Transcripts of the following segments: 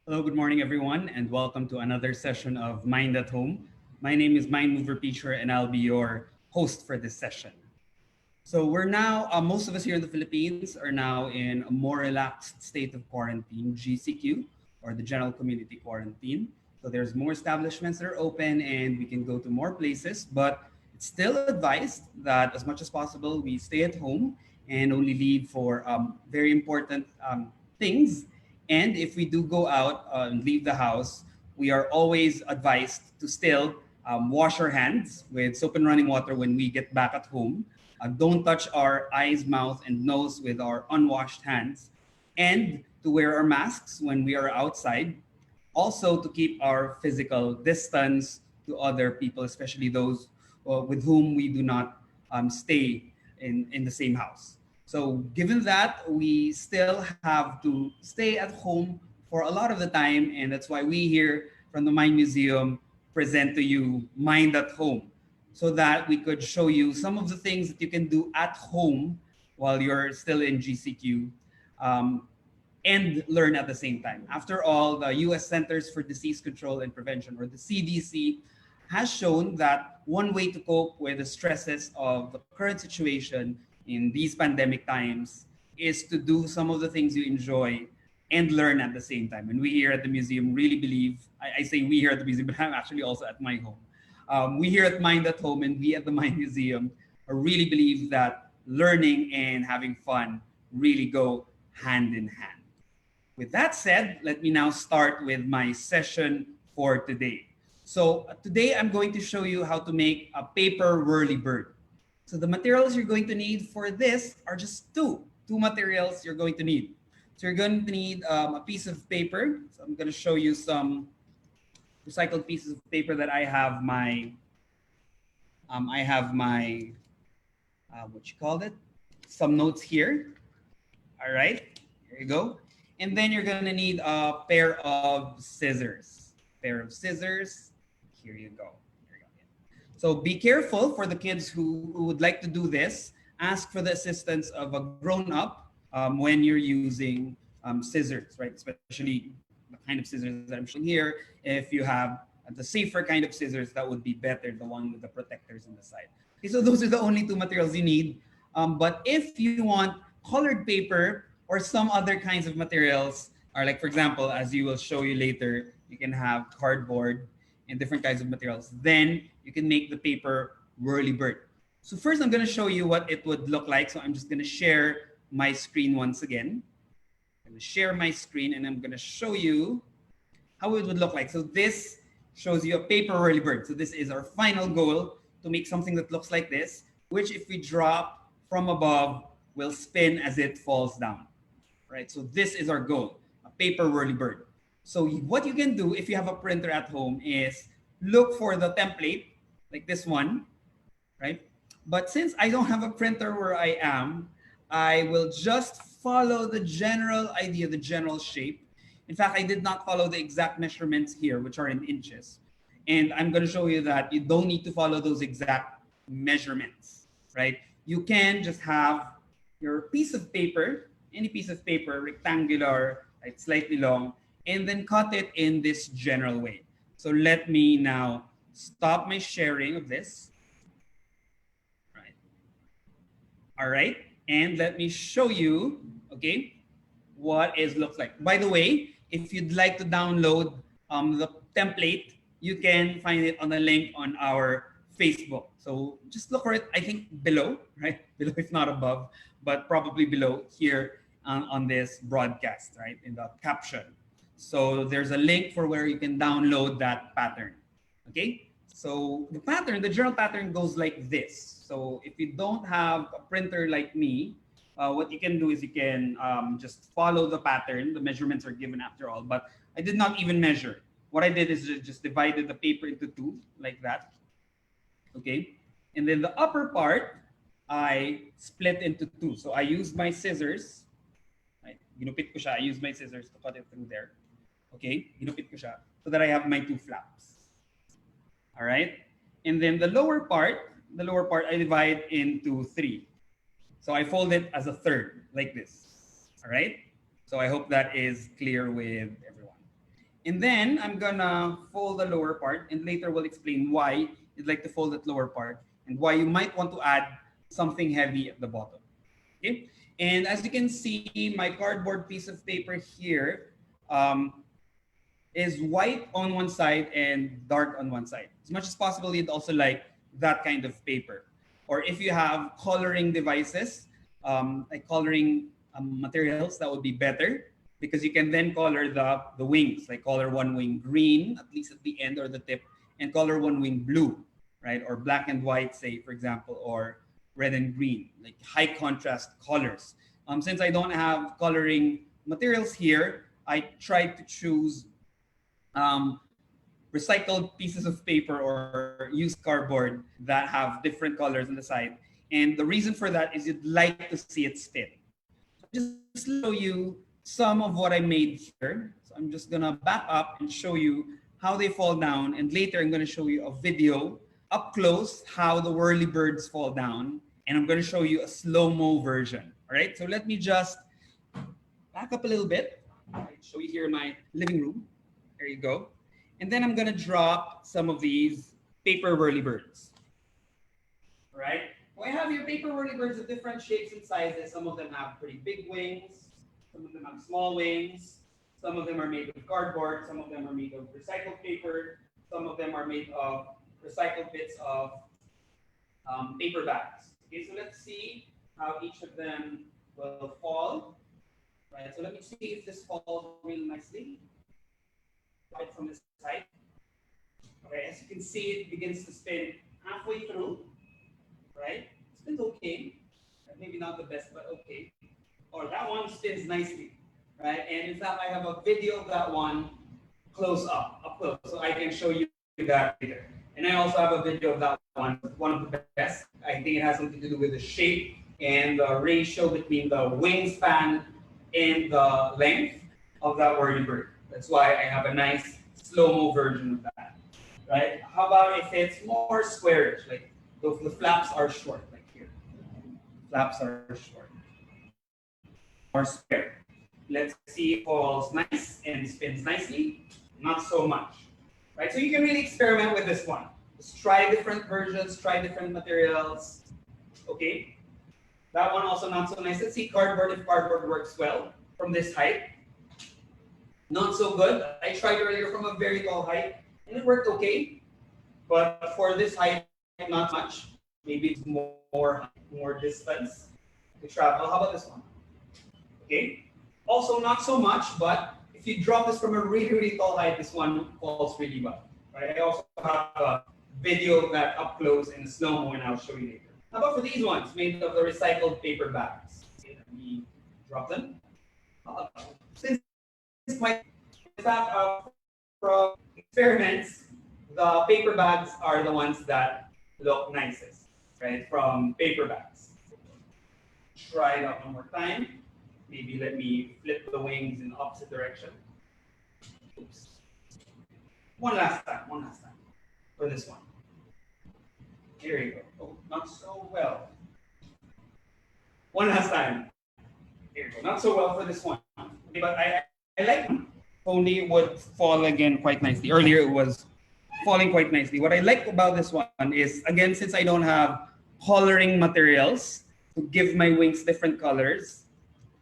Hello, good morning, everyone, and welcome to another session of Mind at Home. My name is Mind Mover Pecier, and I'll be your host for this session. So we're now, most of us here in the Philippines are now in a more relaxed state of quarantine, GCQ, or the General Community Quarantine. So there's more establishments that are open and we can go to more places, but it's still advised that as much as possible, we stay at home and only leave for very important things. And if we do go out and leave the house, we are always advised to still wash our hands with soap and running water when we get back at home. Don't touch our eyes, mouth, and nose with our unwashed hands, and to wear our masks when we are outside. Also, to keep our physical distance to other people, especially those with whom we do not stay in the same house. So, given that, we still have to stay at home for a lot of the time, and that's why we here from the Mind Museum present to you Mind at Home, so that we could show you some of the things that you can do at home while you're still in GCQ, um, and learn at the same time. After all, the US Centers for Disease Control and Prevention, or the CDC, has shown that one way to cope with the stresses of the current situation in these pandemic times is to do some of the things you enjoy and learn at the same time. And we here at the museum really believe, I say we here at the museum, but I'm actually also at my home. We here at Mind at Home and we at the Mind Museum really believe that learning and having fun really go hand in hand. With that said, let me now start with my session for today. So today I'm going to show you how to make a paper whirlybird. So the materials you're going to need for this are just two materials you're going to need. So you're going to need a piece of paper. So I'm going to show you some recycled pieces of paper that I have my what you called it, some notes here. All right, here you go. And then you're gonna need a pair of scissors. Pair of scissors. Here you go. Here you go. So be careful for the kids who would like to do this. Ask for the assistance of a grown-up when you're using scissors, right? Especially the kind of scissors that I'm showing here. If you have the safer kind of scissors, that would be better, the one with the protectors on the side. Okay, so those are the only two materials you need. But if you want colored paper or some other kinds of materials, or like for example, as you will show you later, you can have cardboard and different kinds of materials. Then you can make the paper whirlybird. So first, I'm going to show you what it would look like. So I'm just going to share my screen once again. I'm going to share my screen and I'm going to show you how it would look like. So this shows you a paper whirlybird. So this is our final goal, to make something that looks like this, which if we drop from above will spin as it falls down. Right? So this is our goal, a paper whirlybird. So what you can do if you have a printer at home is look for the template like this one, right? But since I don't have a printer where I am, I will just follow the general idea, the general shape. In fact, I did not follow the exact measurements here, which are in inches. And I'm going to show you that you don't need to follow those exact measurements, right? You can just have your piece of paper, any piece of paper, rectangular, right, slightly long, and then cut it in this general way. So let me now stop my sharing of this. Right. All right. And let me show you, okay, what it looks like. By the way, if you'd like to download the template, you can find it on the link on our Facebook. So just look for it, I think below, right? Below, if not above, but probably below here on this broadcast, right? In the caption. So there's a link for where you can download that pattern. Okay? So the pattern, the general pattern goes like this. So if you don't have a printer like me, what you can do is you can just follow the pattern. The measurements are given after all, but I did not even measure. What I did is just divided the paper into two like that. Okay? And then the upper part, I split into two. So I used my scissors. Right? Ginupit ko siya. I used my scissors to cut it through there. Okay? Ginupit ko siya so that I have my two flaps. All right? And then the lower part I divide into three. So I fold it as a third, like this. All right? So I hope that is clear with everyone. And then I'm gonna fold the lower part, and later we'll explain why you'd like to fold that lower part and why you might want to add something heavy at the bottom. Okay. And as you can see, my cardboard piece of paper here um, is white on one side and dark on one side. As much as possible, you'd also like that kind of paper. Or if you have coloring devices, like coloring materials, that would be better because you can then color the wings, like color one wing green, at least at the end or the tip, and color one wing blue, right? Or black and white, say, for example, or red and green, like high contrast colors. Since I don't have coloring materials here, I tried to choose recycled pieces of paper or used cardboard that have different colors on the side. And the reason for that is you'd like to see it spin. Just show you some of what I made here. So I'm just gonna back up and show you how they fall down. And later I'm gonna show you a video up close how the whirlybirds fall down. And I'm gonna show you a slow-mo version. All right, so let me just back up a little bit. Right, show you here in my living room. There you go. And then I'm gonna drop some of these paper whirlybirds. All right. Well, I have your paper whirlybirds of different shapes and sizes. Some of them have pretty big wings. Some of them have small wings. Some of them are made of cardboard. Some of them are made of recycled paper. Some of them are made of recycled bits of paper bags. Okay, so let's see how each of them will fall. Right. So let me see if this falls really nicely. Right from this side. Okay, as you can see, it begins to spin halfway through. Right? It spins okay. Maybe not the best, but okay. Or that one spins nicely. Right? And in fact, I have a video of that one close, so I can show you that later. And I also have a video of that one of the best. I think it has something to do with the shape and the ratio between the wingspan and the length of that whirlybird. That's why I have a nice slow-mo version of that. Right? How about if it's more squarish, like the flaps are short, like here. Flaps are short. More square. Let's see if it falls nice and spins nicely. Not so much. Right? So you can really experiment with this one. Just try different versions, try different materials. Okay? That one also not so nice. Let's see cardboard if cardboard works well from this height. Not so good. I tried earlier from a very tall height and it worked okay. But for this height, not much. Maybe it's more distance to travel. How about this one? Okay. Also not so much, but if you drop this from a really, really tall height, this one falls really well. Right? I also have a video of that up close in slow-mo and I'll show you later. How about for these ones made of the recycled paper bags? Okay, let me drop them. Since my from experiments, the paper bags are the ones that look nicest, right? From paper bags. Try it out one more time. Maybe let me flip the wings in the opposite direction. Oops. One last time for this one. Here you go. Oh, not so well. One last time. Here you go. Not so well for this one. Okay, but I like only would fall again quite nicely. Earlier it was falling quite nicely. What I like about this one is, again, since I don't have coloring materials to give my wings different colors,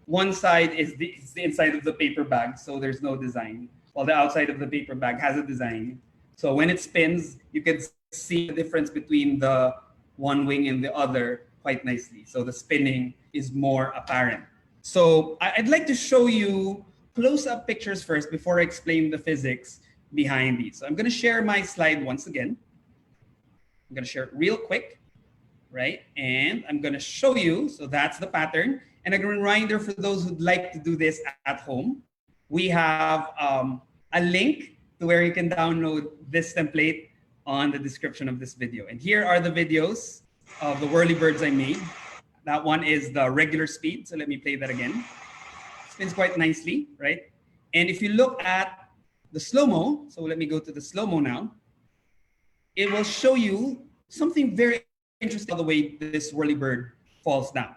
one side is the inside of the paper bag, so there's no design, while the outside of the paper bag has a design. So when it spins, you can see the difference between the one wing and the other quite nicely. So the spinning is more apparent. So I'd like to show you close-up pictures first before I explain the physics behind these. So I'm going to share my slide once again. I'm going to share it real quick, right? And I'm going to show you. So that's the pattern. And a reminder for those who'd like to do this at home, we have a link to where you can download this template on the description of this video. And here are the videos of the whirlybirds I made. That one is the regular speed. So let me play that again. Spins quite nicely, right? And if you look at the slow-mo, so let me go to the slow-mo now, it will show you something very interesting about the way this whirlybird falls down.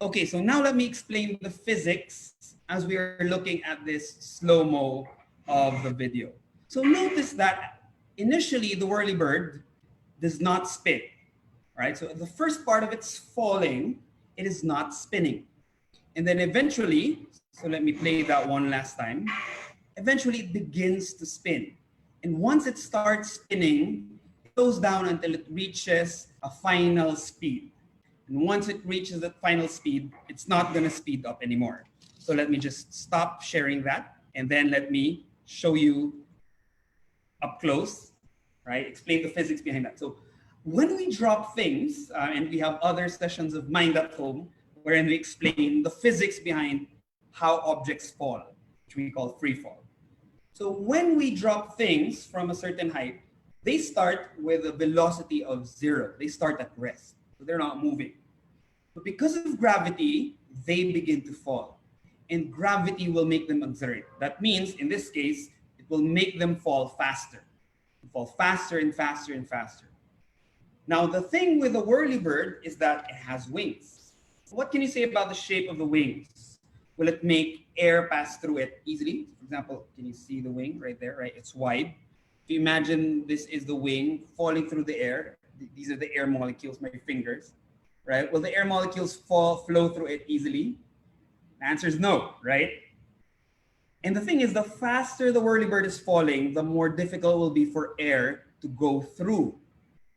Okay, so now let me explain the physics as we are looking at this slow-mo of the video. So notice that initially the whirlybird does not spin, right? So the first part of it's falling, it is not spinning. And then eventually, so let me play that one last time. Eventually it begins to spin. And once it starts spinning, it slows down until it reaches a final speed. And once it reaches that final speed, it's not gonna speed up anymore. So let me just stop sharing that. And then let me show you up close, right? Explain the physics behind that. So when we drop things, and we have other sessions of Mind at Home, wherein we explain the physics behind how objects fall, which we call free fall. So when we drop things from a certain height, they start with a velocity of 0. They start at rest, so they're not moving. But because of gravity, they begin to fall. And gravity will make them accelerate. That means, in this case, it will make them fall faster. Fall faster and faster and faster. Now, the thing with the whirlybird is that it has wings. What can you say about the shape of the wings? Will it make air pass through it easily? For example, can you see the wing right there, right? It's wide. If you imagine this is the wing falling through the air, these are the air molecules, my fingers, right? Will the air molecules flow through it easily? The answer is no, right? And the thing is, the faster the whirlybird is falling, the more difficult it will be for air to go through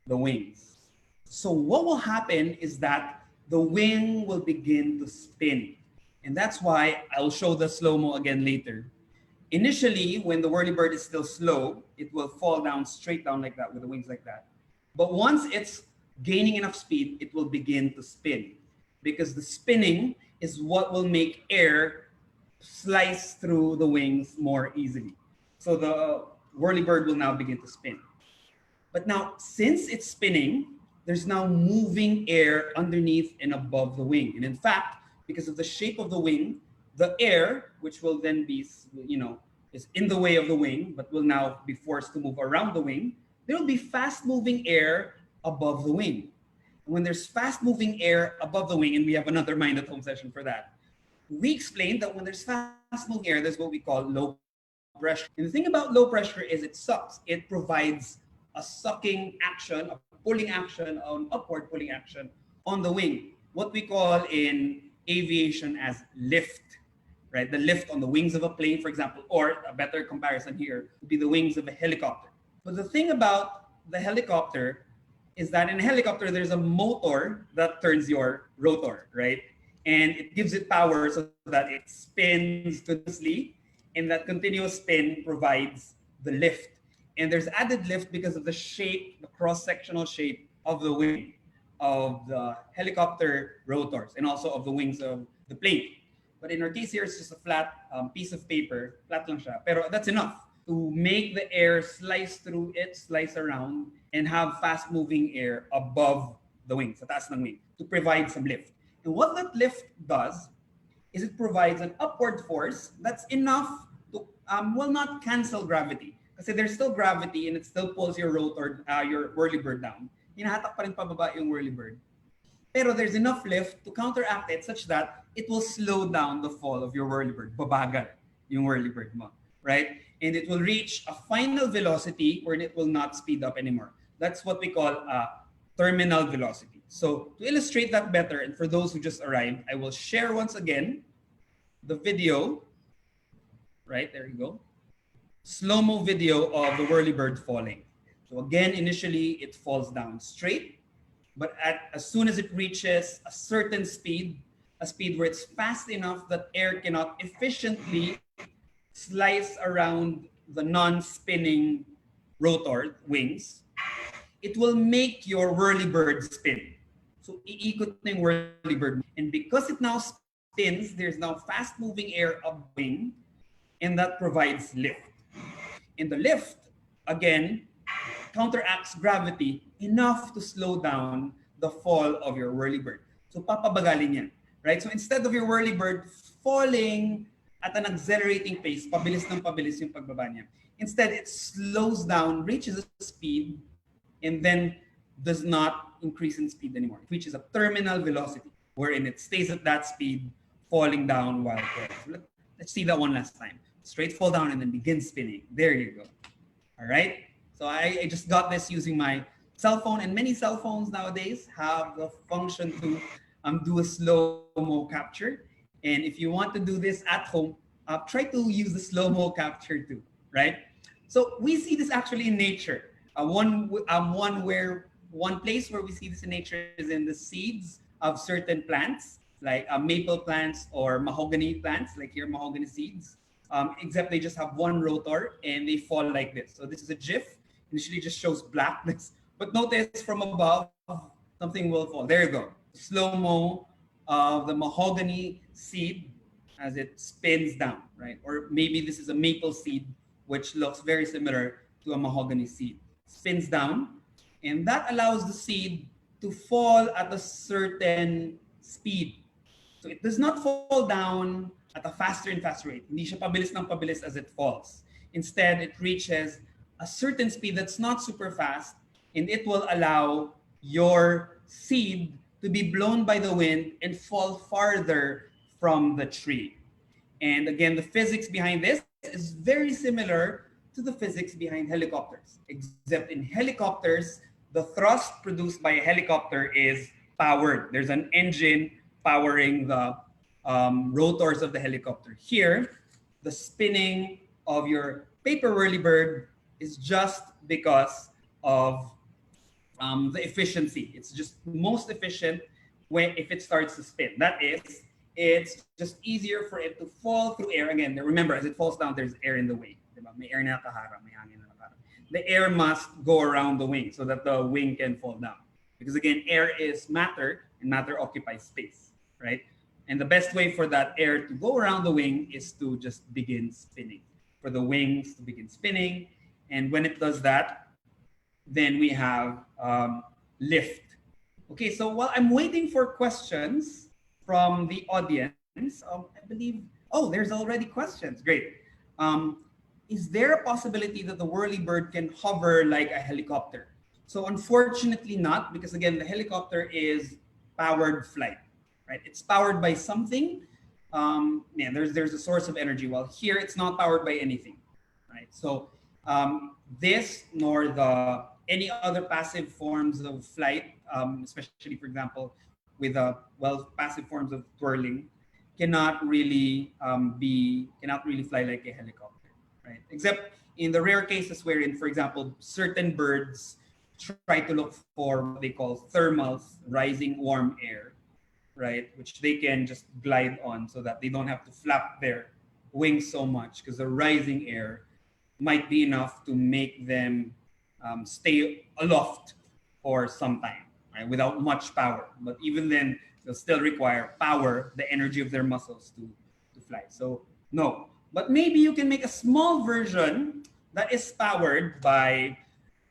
the wings. So what will happen is that the wing will begin to spin. And that's why I'll show the slow-mo again later. Initially, when the whirlybird is still slow, it will fall down straight down like that with the wings like that. But once it's gaining enough speed, it will begin to spin, because the spinning is what will make air slice through the wings more easily. So the whirlybird will now begin to spin. But now, since it's spinning, there's now moving air underneath and above the wing. And in fact, because of the shape of the wing, the air, which will then be, is in the way of the wing, but will now be forced to move around the wing, there will be fast-moving air above the wing. And when there's fast-moving air above the wing, and we have another Mind at Home session for that, we explained that when there's fast-moving air, there's what we call low pressure. And the thing about low pressure is it sucks. It provides a sucking action, a pulling action, an upward pulling action on the wing, what we call in aviation as lift, right? The lift on the wings of a plane, for example, or a better comparison here would be the wings of a helicopter. But the thing about the helicopter is that in a helicopter, there's a motor that turns your rotor, right? And it gives it power so that it spins continuously, and that continuous spin provides the lift. And there's added lift because of the shape, the cross-sectional shape of the wing of the helicopter rotors, and also of the wings of the plane. But in our case here, it's just a flat piece of paper, flat lang siya. Pero that's enough to make the air slice through it, slice around, and have fast-moving air above the wing, sa taas ng wing, to provide some lift. And what that lift does is it provides an upward force that's enough to, not cancel gravity. Kasi there's still gravity and it still pulls your rotor, your whirlybird down. Hinahatak pa rin pababa yung whirlybird. Pero there's enough lift to counteract it such that it will slow down the fall of your whirlybird. Babagal yung whirlybird mo, right? And it will reach a final velocity where it will not speed up anymore. That's what we call a terminal velocity. So to illustrate that better, and for those who just arrived, I will share once again the video. Right, there you go. Slow-mo video of the whirlybird falling. So again, initially it falls down straight, but as soon as it reaches a certain speed, a speed where it's fast enough that air cannot efficiently slice around the non-spinning rotor wings, it will make your whirlybird spin. So iikot na yung whirlybird. And because it now spins, there's now fast-moving air upwing, and that provides lift. And the lift, again, counteracts gravity enough to slow down the fall of your whirlybird. So papabagalin yan, right? So instead of your whirlybird falling at an accelerating pace, pabilis ng pabilis yung pagbaba niya, instead it slows down, reaches a speed, and then does not increase in speed anymore. It reaches a terminal velocity wherein it stays at that speed, falling down while falling. So let's see that one last time. straight fall down and then begin spinning. There you go. All right. So I just got this using my cell phone, and many cell phones nowadays have the function to do a slow-mo capture. And if you want to do this at home, try to use the slow-mo capture too, right? So we see this actually in nature. One place where we see this in nature is in the seeds of certain plants, like maple plants or mahogany plants, like here mahogany seeds. Except they just have one rotor and they fall like this. So this is a GIF. Initially just shows blackness, but notice from above something will fall. There you go. Slow mo of the mahogany seed as it spins down, right? Or maybe this is a maple seed, which looks very similar to a mahogany seed. Spins down, and that allows the seed to fall at a certain speed. So it does not fall down at a faster and faster rate. Hindi siya pabilis ng pabilis as it falls. Instead, it reaches a certain speed that's not super fast, and it will allow your seed to be blown by the wind and fall farther from the tree. And again, the physics behind this is very similar to the physics behind helicopters, except in helicopters, the thrust produced by a helicopter is powered. There's an engine powering the rotors of the helicopter. Here, the spinning of your paper whirlybird is just because of the efficiency. It's just most efficient if it starts to spin. That is, it's just easier for it to fall through air. Again, remember, as it falls down, there's air in the way. Diba? May air na nakaharang, may hangin na nakaharang. The air must go around the wing so that the wing can fall down. Because again, air is matter, and matter occupies space, right? And the best way for that air to go around the wing is to just begin spinning. For the wings to begin spinning. And when it does that, then we have lift. Okay, so while I'm waiting for questions from the audience, I believe, there's already questions. Great. Is there a possibility that the whirlybird can hover like a helicopter? So unfortunately not, because again, the helicopter is powered flight, right? It's powered by something. There's a source of energy. Well, here it's not powered by anything, right? So this nor any other passive forms of flight, especially for example, with passive forms of twirling, cannot really fly like a helicopter, right? Except in the rare cases wherein, for example, certain birds try to look for what they call thermals, rising warm air, right? Which they can just glide on so that they don't have to flap their wings so much, because the rising air might be enough to make them stay aloft for some time, right? Without much power. But even then, they'll still require power, the energy of their muscles to fly. So no, but maybe you can make a small version that is powered by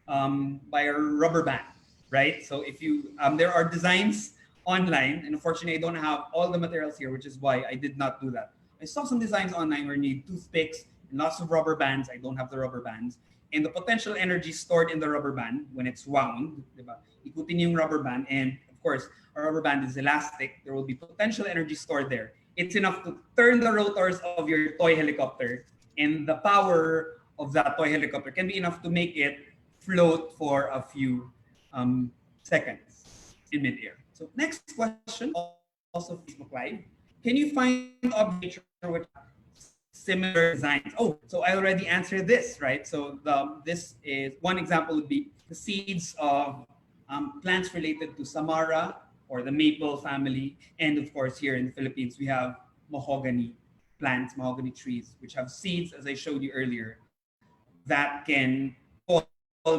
a rubber band, right? So if you, there are designs online, and unfortunately I don't have all the materials here, which is why I did not do that. I saw some designs online where you need toothpicks and lots of rubber bands. I don't have the rubber bands. And the potential energy stored in the rubber band when it's wound, diba? Ikutin yung rubber band, and of course, a rubber band is elastic. There will be potential energy stored there. It's enough to turn the rotors of your toy helicopter, and the power of that toy helicopter can be enough to make it float for a few seconds in midair. So next question, also Facebook Live. Can you find objects which have similar designs? Oh, so I already answered this, right? So this is one example would be the seeds of plants related to Samara or the maple family. And of course, here in the Philippines, we have mahogany plants, mahogany trees, which have seeds, as I showed you earlier, that can fall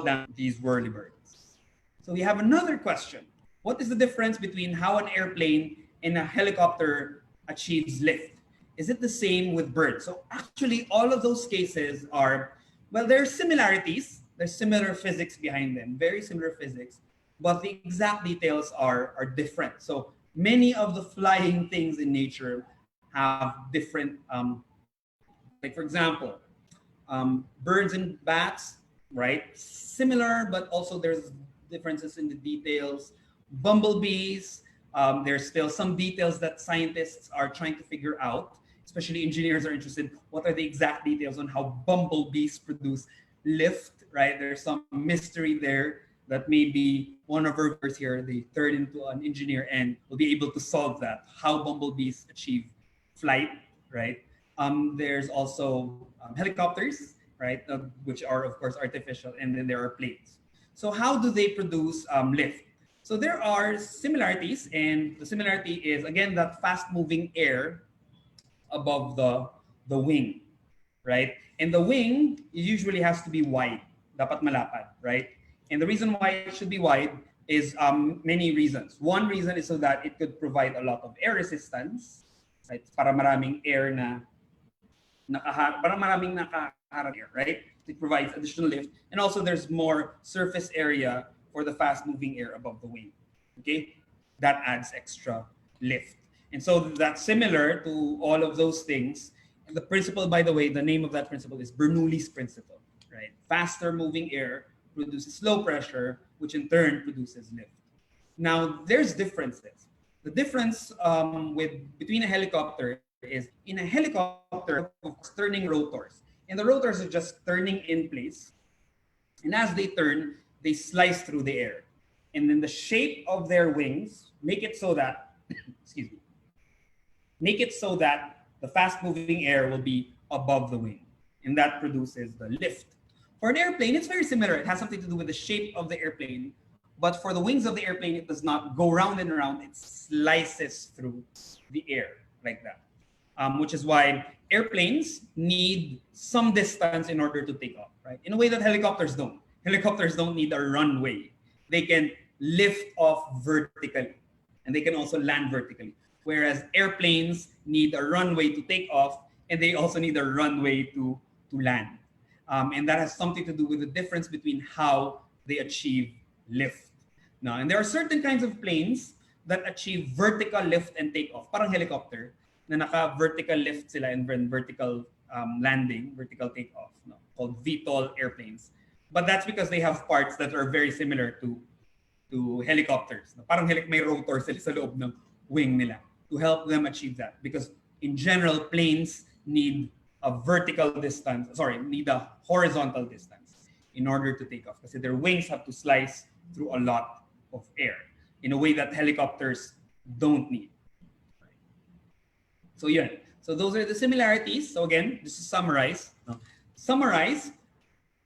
down these whirlybirds. So we have another question. What is the difference between how an airplane and a helicopter achieves lift? Is it the same with birds? So actually, all of those cases are, well, there are similarities. There's similar physics behind them, very similar physics, but the exact details are different. So many of the flying things in nature have different, like for example, birds and bats, right? Similar, but also there's differences in the details. Bumblebees, there's still some details that scientists are trying to figure out. especially engineers are interested, what are the exact details on how bumblebees produce lift, right? There's some mystery there that maybe one of our viewers here, they turn into an engineer and will be able to solve that, how bumblebees achieve flight, right? There's also helicopters, right, which are of course artificial, and then there are planes. So how do they produce lift? So there are similarities, and the similarity is again that fast-moving air above the wing, right? And the wing usually has to be wide, dapat malapad, right? And the reason why it should be wide is many reasons. One reason is so that it could provide a lot of air resistance, right? Para maraming air para maraming nakaharang air, right? It provides additional lift, and also there's more surface area for the fast-moving air above the wing. Okay, that adds extra lift. And so that's similar to all of those things. And the principle, by the way, the name of that principle is Bernoulli's principle, right? Faster moving air produces low pressure, which in turn produces lift. Now, there's differences. The difference between a helicopter is in a helicopter, of course, turning rotors. And the rotors are just turning in place. And as they turn, they slice through the air. And then the shape of their wings make it so that, excuse me, make it so that the fast-moving air will be above the wing. And that produces the lift. For an airplane, it's very similar. It has something to do with the shape of the airplane. But for the wings of the airplane, it does not go round and around. It slices through the air like that. Which is why airplanes need some distance in order to take off, right? In a way that helicopters don't. Helicopters don't need a runway. They can lift off vertically, and they can also land vertically. Whereas airplanes need a runway to take off, and they also need a runway to land. And that has something to do with the difference between how they achieve lift. Now, and there are certain kinds of planes that achieve vertical lift and takeoff, parang helicopter, na naka-vertical lift sila and vertical landing, vertical takeoff, no? Called VTOL airplanes. But that's because they have parts that are very similar to helicopters. No? Parang may rotor sila sa loob ng wing nila to help them achieve that. Because in general, planes need a vertical distance, need a horizontal distance in order to take off. Kasi their wings have to slice through a lot of air in a way that helicopters don't need. So yeah, so those are the similarities. So again, just to summarize.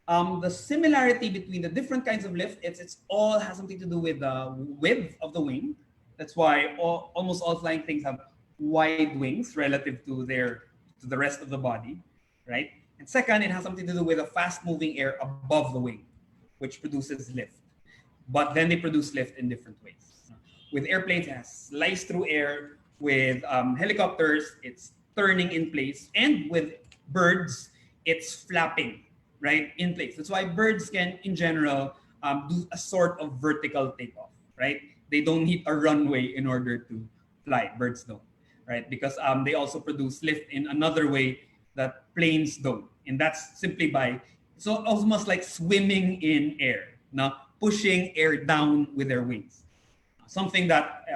The similarity between the different kinds of lift, it's all has something to do with the width of the wing. That's why almost all flying things have wide wings relative to the rest of the body, right? And second, it has something to do with a fast-moving air above the wing, which produces lift. But then they produce lift in different ways. With airplanes, it has slice through air. With helicopters, it's turning in place. And with birds, it's flapping, right, in place. That's why birds can, in general, do a sort of vertical takeoff, right? They don't need a runway in order to fly. Birds don't, right? Because they also produce lift in another way that planes don't. And that's simply by, so almost like swimming in air, now pushing air down with their wings. Something that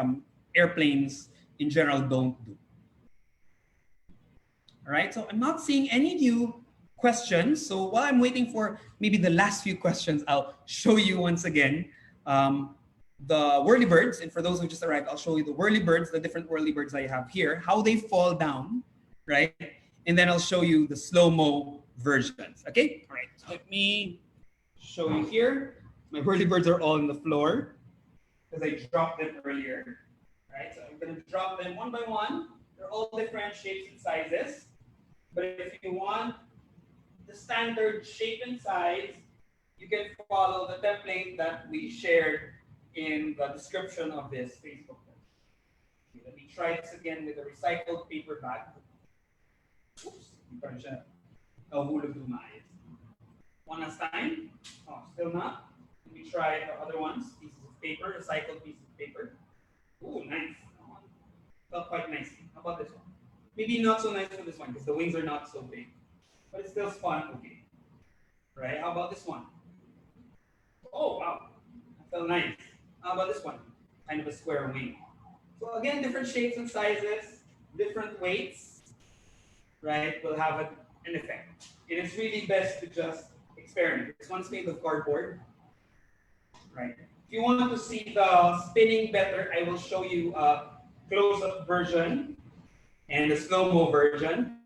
airplanes in general don't do. All right, so I'm not seeing any new questions. So while I'm waiting for maybe the last few questions, I'll show you once again the whirlybirds. And for those who just arrived, I'll show you the whirlybirds, the different whirlybirds I have here, how they fall down, right? And then I'll show you the slow-mo versions, okay? All right, so let me show you here. My whirlybirds are all on the floor because I dropped them earlier. Right, so I'm going to drop them one by one. They're all different shapes and sizes. But if you want the standard shape and size, you can follow the template that we shared in the description of this Facebook post. Okay, let me try this again with a recycled paper bag. Oops, hindi pa rin siya nahulog lumayas. One last time. Oh, still not. Let me try the other ones. Pieces of paper, recycled pieces of paper. Ooh, nice. Felt quite nice. How about this one? Maybe not so nice for this one because the wings are not so big. But it still spun okay. Right? How about this one? Oh, wow. That felt nice. How about this one? Kind of a square wing. So again, different shapes and sizes, different weights. right, will have an effect. It is really best to just experiment. This one's made of cardboard, right? If you want to see the spinning better, I will show you a close-up version and a slow-mo version.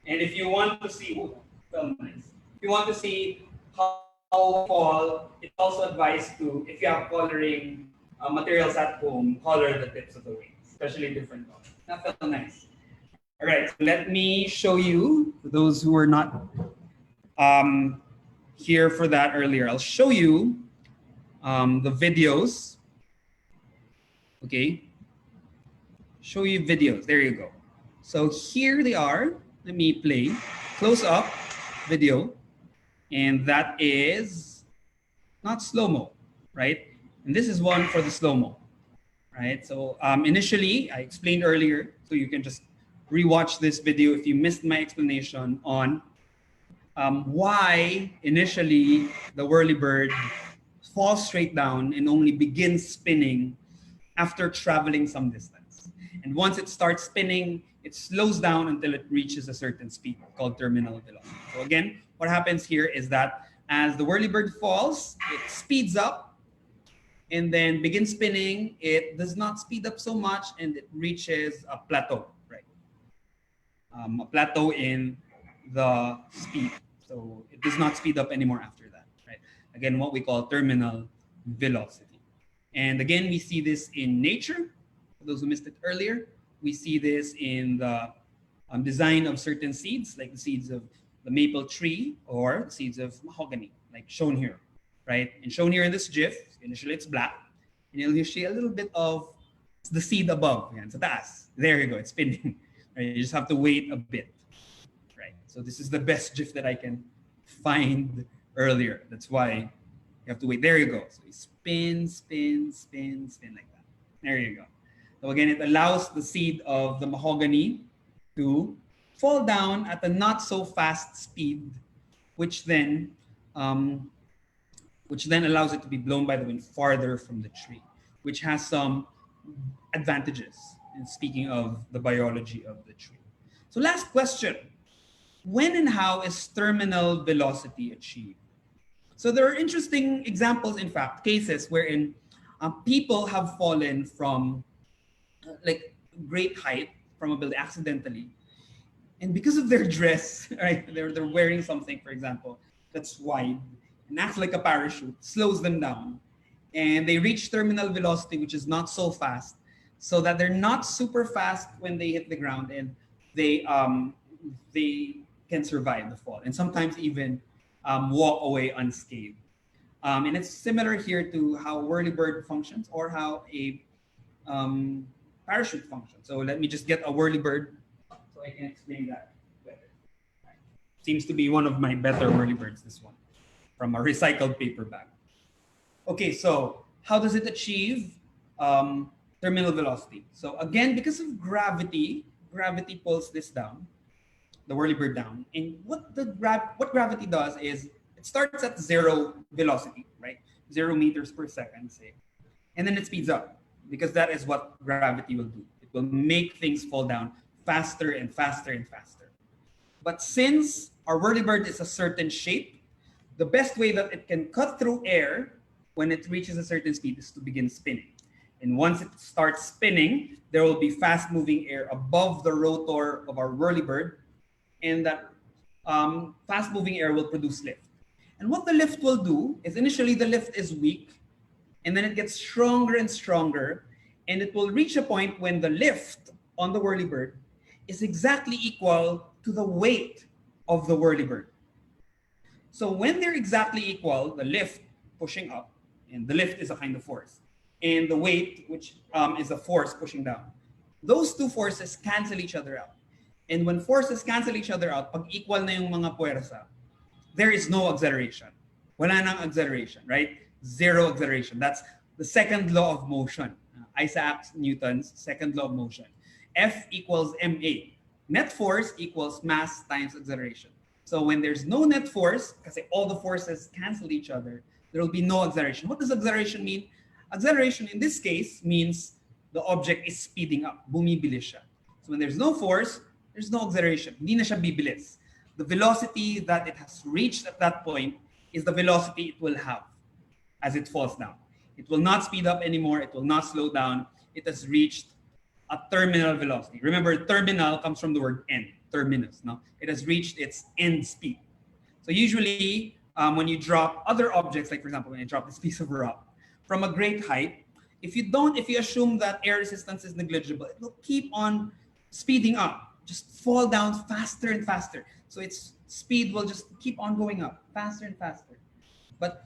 And if you want to see, ooh, film nice. If you want to see how fall, it's also advised to, if you have coloring materials at home, color the tips of the wings, especially different colors. That felt nice. All right, so let me show you, for those who were not here for that earlier, I'll show you the videos. Okay, show you videos. There you go. So here they are. Let me play close up video, and that is not slow-mo, right? And this is one for the slow-mo, right? So initially, I explained earlier, so you can just rewatch this video if you missed my explanation on why initially the whirlybird falls straight down and only begins spinning after traveling some distance. And once it starts spinning, it slows down until it reaches a certain speed called terminal velocity. So again, what happens here is that as the whirlybird falls, it speeds up and then begins spinning. It does not speed up so much and it reaches a plateau, right? A plateau in the speed. So it does not speed up anymore after that, right? Again, what we call terminal velocity. And again, we see this in nature. For those who missed it earlier, we see this in the design of certain seeds, like the seeds of the maple tree or seeds of mahogany, like shown here, right? And shown here in this GIF, initially it's black, and you'll see a little bit of the seed above. Yan, sa taas. There you go, it's spinning. Right? You just have to wait a bit, right? So this is the best GIF that I can find earlier. That's why you have to wait. There you go. So you spin, spin, spin, spin like that. There you go. So again, it allows the seed of the mahogany to fall down at a not so fast speed, which then allows it to be blown by the wind farther from the tree, which has some advantages in speaking of the biology of the tree. So last question, when and how is terminal velocity achieved? So there are interesting examples, in fact, cases wherein people have fallen from like great height from a building accidentally. And because of their dress, right, they're wearing something, for example, that's wide and acts like a parachute, slows them down. And they reach terminal velocity, which is not so fast, so that they're not super fast when they hit the ground and they can survive the fall and sometimes even walk away unscathed. And it's similar here to how whirlybird functions or how a parachute functions. So let me just get a whirlybird so I can explain that better. Right. Seems to be one of my better whirlybirds, this one, from a recycled paper bag. Okay, so how does it achieve terminal velocity? So again, because of gravity pulls this down, the whirlybird down. And what gravity does is it starts at zero velocity, right? 0 meters per second, say. And then it speeds up because that is what gravity will do. It will make things fall down faster and faster and faster. But since our whirlybird is a certain shape, the best way that it can cut through air when it reaches a certain speed is to begin spinning. And once it starts spinning, there will be fast-moving air above the rotor of our whirlybird, and that fast-moving air will produce lift. And what the lift will do is initially the lift is weak, and then it gets stronger and stronger, and it will reach a point when the lift on the whirlybird is exactly equal to the weight of the whirlybird. So when they're exactly equal, the lift pushing up, and the lift is a kind of force, and the weight, which is a force pushing down, those two forces cancel each other out. And when forces cancel each other out, pag equal na yung mga puwersa, there is no acceleration. Wala nang acceleration, right? Zero acceleration. That's the second law of motion. Isaac Newton's second law of motion. F equals ma. Net force equals mass times acceleration. So when there's no net force, because all the forces cancel each other, there will be no acceleration. What does acceleration mean? Acceleration in this case means the object is speeding up. Bumibilis siya. So when there's no force, there's no acceleration. Hindi na siya bibilis. The velocity that it has reached at that point is the velocity it will have as it falls down. It will not speed up anymore. It will not slow down. It has reached a terminal velocity. Remember, terminal comes from the word end, terminus. No, it has reached its end speed. So usually, when you drop other objects, like for example, when you drop this piece of rock from a great height, if you assume that air resistance is negligible, it will keep on speeding up, just fall down faster and faster. So its speed will just keep on going up faster and faster. But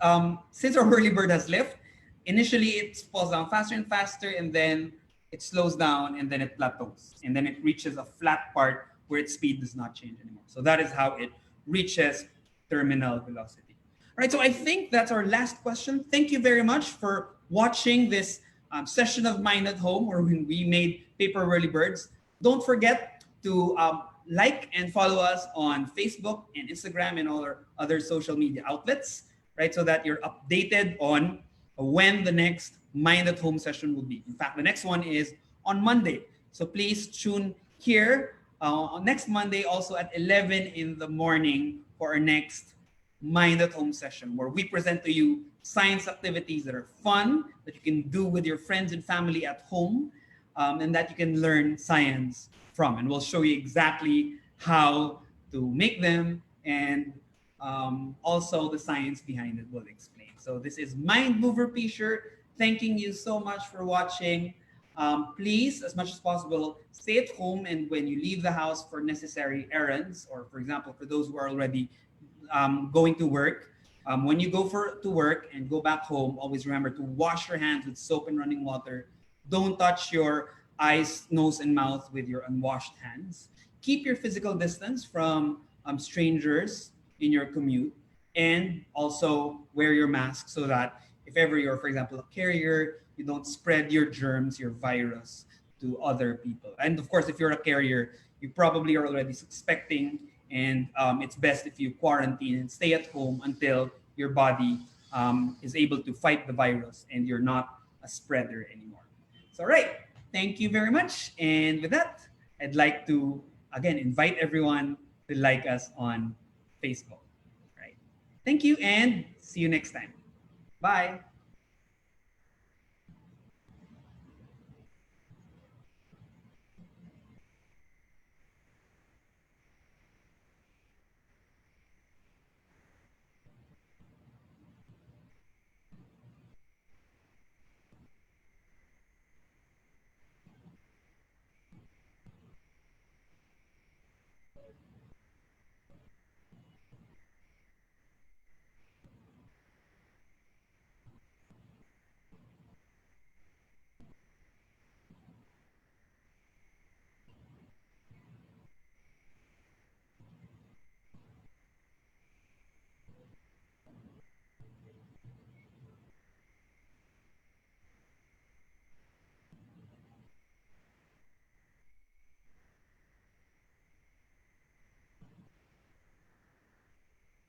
since our whirlybird has lift, initially it falls down faster and faster, and then it slows down, and then it plateaus, and then it reaches a flat part where its speed does not change anymore. So that is how it reaches terminal velocity. All right, so I think that's our last question. Thank you very much for watching this session of Mind at Home, where we made paper whirlybirds. Don't forget to like and follow us on Facebook and Instagram and all our other social media outlets, right? So that you're updated on when the next Mind at Home session will be. In fact, the next one is on Monday. So please tune here next Monday also at 11 in the morning for our next Mind at Home session, where we present to you science activities that are fun, that you can do with your friends and family at home, and that you can learn science from. And we'll show you exactly how to make them, and also the science behind it will explain. So this is Mind Mover Pecier, thanking you so much for watching. Please, as much as possible, stay at home, and when you leave the house for necessary errands, or for example, for those who are already going to work, when you go to work and go back home, always remember to wash your hands with soap and running water. Don't touch your eyes, nose, and mouth with your unwashed hands. Keep your physical distance from strangers in your commute, and also wear your mask so that if ever you're, for example, a carrier, you don't spread your germs, your virus to other people. And of course, if you're a carrier, you probably are already suspecting, and it's best if you quarantine and stay at home until your body is able to fight the virus and you're not a spreader anymore. So, all right. Thank you very much. And with that, I'd like to, again, invite everyone to like us on Facebook. Right. Thank you, and see you next time. Bye.